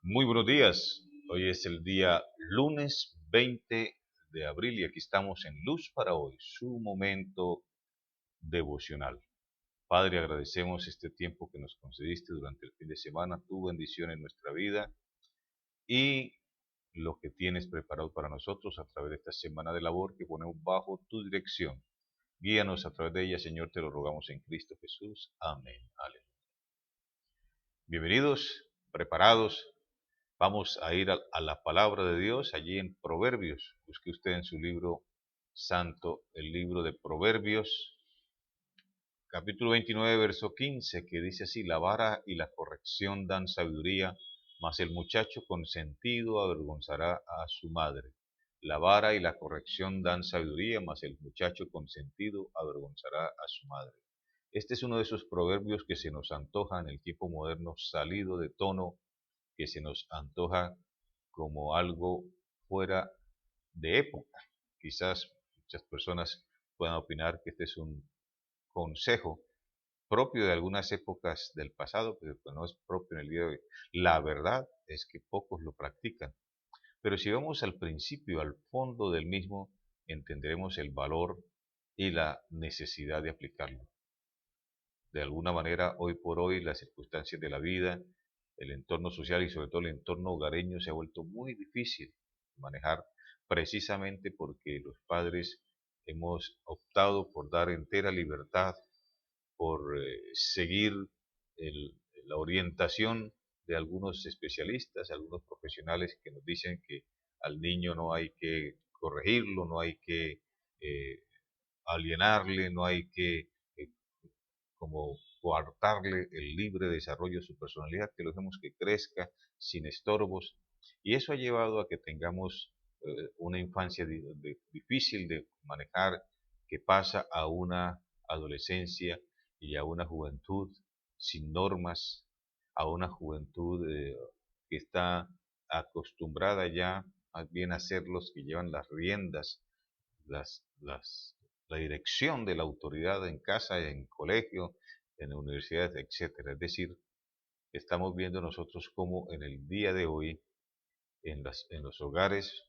Muy buenos días. Hoy es el día lunes 20 de abril y aquí estamos en Luz para Hoy, su momento devocional. Padre, agradecemos este tiempo que nos concediste durante el fin de semana, tu bendición en nuestra vida y lo que tienes preparado para nosotros a través de esta semana de labor que ponemos bajo tu dirección. Guíanos a través de ella, Señor, te lo rogamos en Cristo Jesús. Amén. Aleluya. Bienvenidos, preparados. Vamos a ir a la palabra de Dios allí en Proverbios. Busque usted en su libro santo, el libro de Proverbios, capítulo 29, verso 15, que dice así: la vara y la corrección dan sabiduría, mas el muchacho consentido avergonzará a su madre. La vara y la corrección dan sabiduría, mas el muchacho consentido avergonzará a su madre. Este es uno de esos proverbios que se nos antoja en el tiempo moderno, salido de tono, que se nos antoja como algo fuera de época. Quizás muchas personas puedan opinar que este es un consejo propio de algunas épocas del pasado, pero que no es propio en el día de hoy. La verdad es que pocos lo practican. Pero si vamos al principio, al fondo del mismo, entenderemos el valor y la necesidad de aplicarlo. De alguna manera, hoy por hoy, las circunstancias de la vida, el entorno social y sobre todo el entorno hogareño se ha vuelto muy difícil manejar, precisamente porque los padres hemos optado por dar entera libertad, por seguir el- la orientación de algunos especialistas, algunos profesionales que nos dicen que al niño no hay que corregirlo, no hay que eh, alienarle, no hay que como coartarle el libre desarrollo de su personalidad, que lo dejemos que crezca sin estorbos. Y eso ha llevado a que tengamos una infancia difícil de manejar, que pasa a una adolescencia y a una juventud sin normas, a una juventud que está acostumbrada ya más bien a ser los que llevan las riendas, las, las, la dirección de la autoridad en casa, en colegio, en universidades, etcétera. Es decir, estamos viendo nosotros cómo en el día de hoy, en los hogares,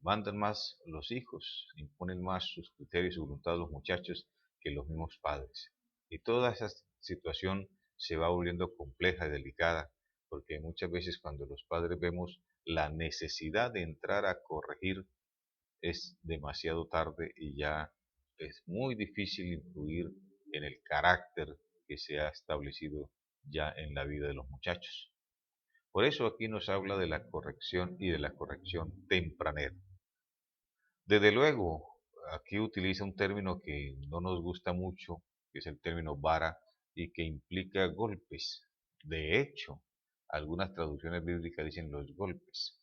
mandan más los hijos, imponen más sus criterios y su voluntad a los muchachos que los mismos padres. Y toda esa situación se va volviendo compleja y delicada, porque muchas veces cuando los padres vemos la necesidad de entrar a corregir, es demasiado tarde y ya es muy difícil influir en el carácter que se ha establecido ya en la vida de los muchachos. Por eso aquí nos habla de la corrección y de la corrección tempranera. Desde luego, aquí utiliza un término que no nos gusta mucho, que es el término vara, y que implica golpes. De hecho, algunas traducciones bíblicas dicen los golpes.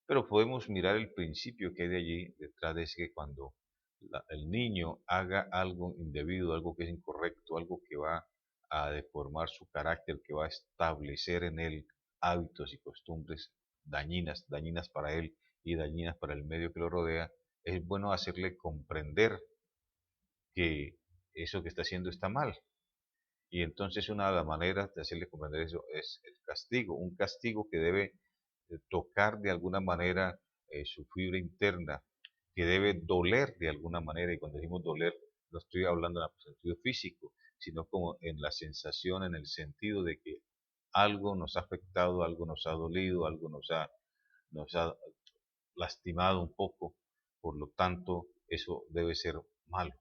Pero podemos mirar el principio que hay de allí, detrás de ese, que cuando el niño haga algo indebido, algo que es incorrecto, algo que va a deformar su carácter, que va a establecer en él hábitos y costumbres dañinas para él y dañinas para el medio que lo rodea, es bueno hacerle comprender que eso que está haciendo está mal. Y entonces una de las maneras de hacerle comprender eso es el castigo, un castigo que debe tocar de alguna manera su fibra interna, que debe doler de alguna manera, y cuando decimos doler, no estoy hablando en el sentido físico, sino como en la sensación, en el sentido de que algo nos ha afectado, algo nos ha dolido, algo nos ha lastimado un poco, por lo tanto, eso debe ser malo.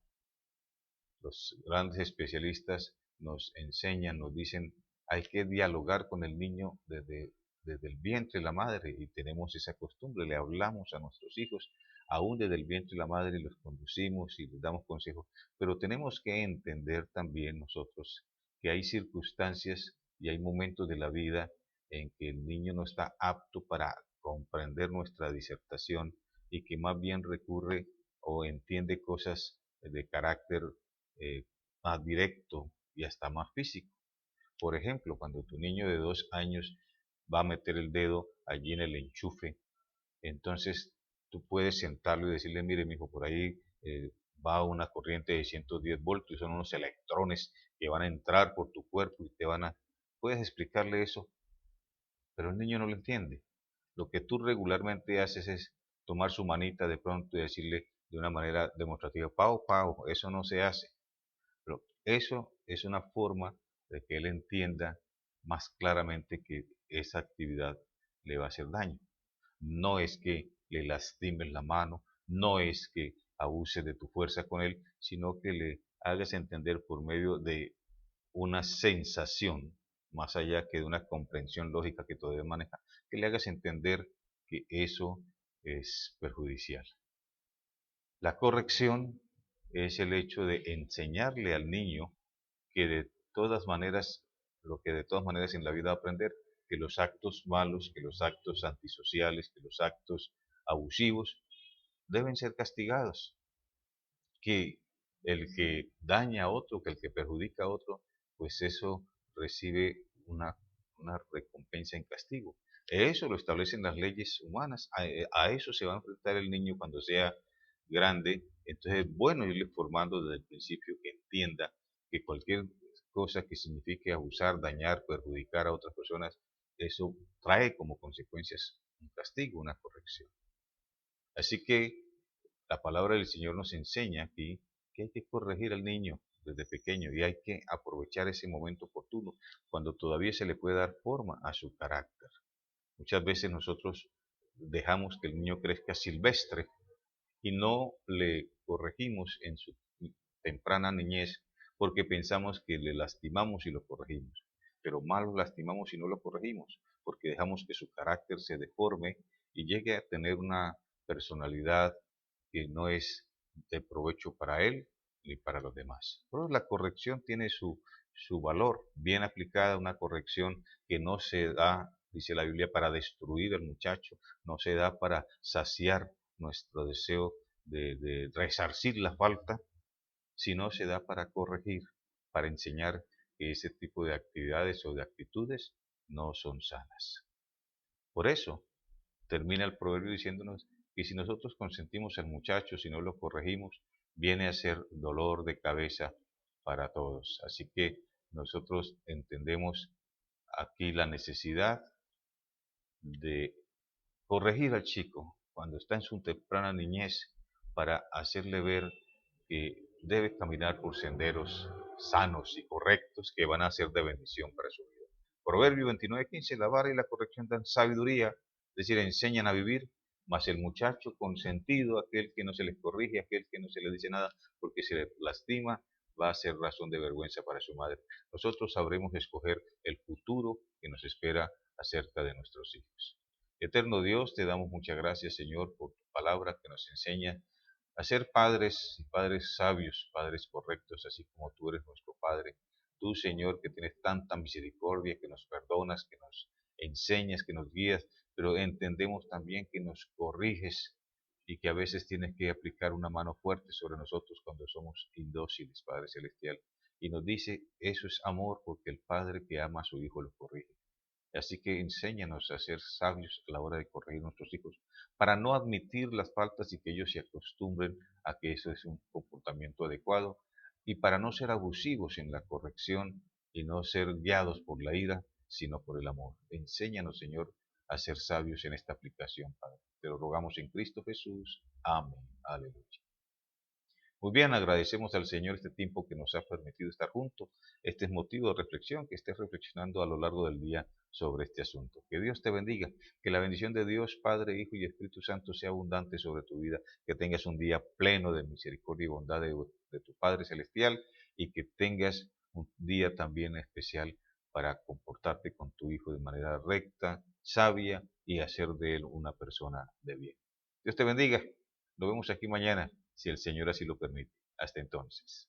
Los grandes especialistas nos enseñan, nos dicen, hay que dialogar con el niño desde el vientre de la madre, y tenemos esa costumbre, le hablamos a nuestros hijos aún desde el vientre de la madre y los conducimos y les damos consejos, pero tenemos que entender también nosotros que hay circunstancias y hay momentos de la vida en que el niño no está apto para comprender nuestra disertación y que más bien recurre o entiende cosas de carácter eh, más directo y hasta más físico. Por ejemplo, cuando tu niño de 2 años va a meter el dedo allí en el enchufe, entonces tú puedes sentarlo y decirle, mire, mijo, por ahí va una corriente de 110 voltios, y son unos electrones que van a entrar por tu cuerpo y te van a... Puedes explicarle eso pero el niño no lo entiende. Lo que tú regularmente haces es tomar su manita de pronto y decirle de una manera demostrativa, Pau, Pau, eso no se hace. Pero eso es una forma de que él entienda más claramente que esa actividad le va a hacer daño. No es que le lastimes la mano, no es que abuses de tu fuerza con él, sino que le hagas entender por medio de una sensación, más allá que de una comprensión lógica que todavía maneja, que le hagas entender que eso es perjudicial. La corrección es el hecho de enseñarle al niño que de todas maneras, lo que de todas maneras en la vida va a aprender, que los actos malos, que los actos antisociales, que los actos abusivos deben ser castigados, que el que daña a otro, que el que perjudica a otro, pues eso recibe una recompensa en castigo. Eso lo establecen las leyes humanas, a eso se va a enfrentar el niño cuando sea grande. Entonces es bueno irle formando desde el principio que entienda que cualquier cosa que signifique abusar, dañar, perjudicar a otras personas, eso trae como consecuencias un castigo, una corrección. Así que la palabra del Señor nos enseña aquí que hay que corregir al niño desde pequeño y hay que aprovechar ese momento oportuno cuando todavía se le puede dar forma a su carácter. Muchas veces nosotros dejamos que el niño crezca silvestre y no le corregimos en su temprana niñez porque pensamos que le lastimamos y lo corregimos. Pero mal lo lastimamos y no lo corregimos porque dejamos que su carácter se deforme y llegue a tener una personalidad que no es de provecho para él ni para los demás. Pero la corrección tiene su valor, bien aplicada, una corrección que no se da, dice la Biblia, para destruir al muchacho, no se da para saciar nuestro deseo de resarcir la falta, sino se da para corregir, para enseñar que ese tipo de actividades o de actitudes no son sanas. Por eso termina el proverbio diciéndonos que si nosotros consentimos al muchacho, si no lo corregimos, viene a ser dolor de cabeza para todos. Así que nosotros entendemos aquí la necesidad de corregir al chico cuando está en su temprana niñez para hacerle ver que debe caminar por senderos sanos y correctos que van a ser de bendición para su vida. Proverbio 29:15, la vara y la corrección dan sabiduría, es decir, enseñan a vivir, mas el muchacho consentido, aquel que no se les corrige, aquel que no se le dice nada porque se le lastima, va a ser razón de vergüenza para su madre. Nosotros sabremos escoger el futuro que nos espera acerca de nuestros hijos. Eterno Dios, te damos muchas gracias, Señor, por tu palabra que nos enseña a ser padres, padres sabios, padres correctos, así como tú eres nuestro Padre. Tú, Señor, que tienes tanta misericordia, que nos perdonas, que nos enseñas, que nos guías, pero entendemos también que nos corriges y que a veces tienes que aplicar una mano fuerte sobre nosotros cuando somos indóciles, Padre Celestial. Y nos dice, eso es amor, porque el Padre que ama a su Hijo lo corrige. Así que enséñanos a ser sabios a la hora de corregir a nuestros hijos, para no admitir las faltas y que ellos se acostumbren a que eso es un comportamiento adecuado, y para no ser abusivos en la corrección y no ser guiados por la ira, sino por el amor. Enséñanos, Señor, a ser sabios en esta aplicación, Padre. Te lo rogamos en Cristo Jesús. Amén. Aleluya. Muy bien, agradecemos al Señor este tiempo que nos ha permitido estar juntos. Este es motivo de reflexión, que estés reflexionando a lo largo del día sobre este asunto. Que Dios te bendiga, que la bendición de Dios, Padre, Hijo y Espíritu Santo sea abundante sobre tu vida, que tengas un día pleno de misericordia y bondad de tu Padre Celestial y que tengas un día también especial para comportarte con tu Hijo de manera recta, sabia y hacer de él una persona de bien. Dios te bendiga. Nos vemos aquí mañana, si el Señor así lo permite. Hasta entonces.